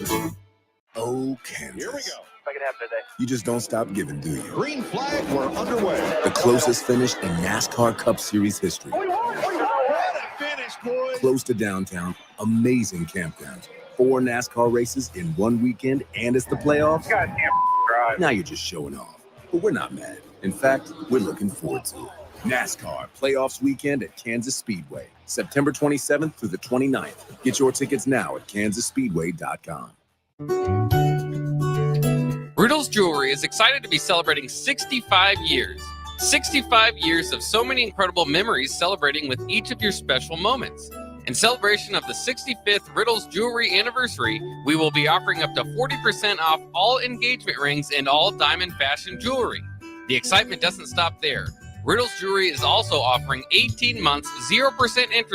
Oh, Kansas. Here we go. Second half today. You just don't stop giving, do you? Green flag, we're underway. The closest finish in NASCAR Cup Series history. What a finish, boys. Close to downtown, amazing campgrounds. 4 NASCAR races in one weekend, and it's the playoffs. Goddamn drive. Now you're just showing off. But we're not mad. In fact, we're looking forward to it. NASCAR Playoffs Weekend at Kansas Speedway, September 27th through the 29th. Get your tickets now at kansasspeedway.com. Riddle's Jewelry is excited to be celebrating 65 years. 65 years of so many incredible memories celebrating with each of your special moments. In celebration of the 65th Riddle's Jewelry anniversary, we will be offering up to 40% off all engagement rings and all diamond fashion jewelry. The excitement doesn't stop there. Riddle's Jewelry is also offering 18 months, 0% interest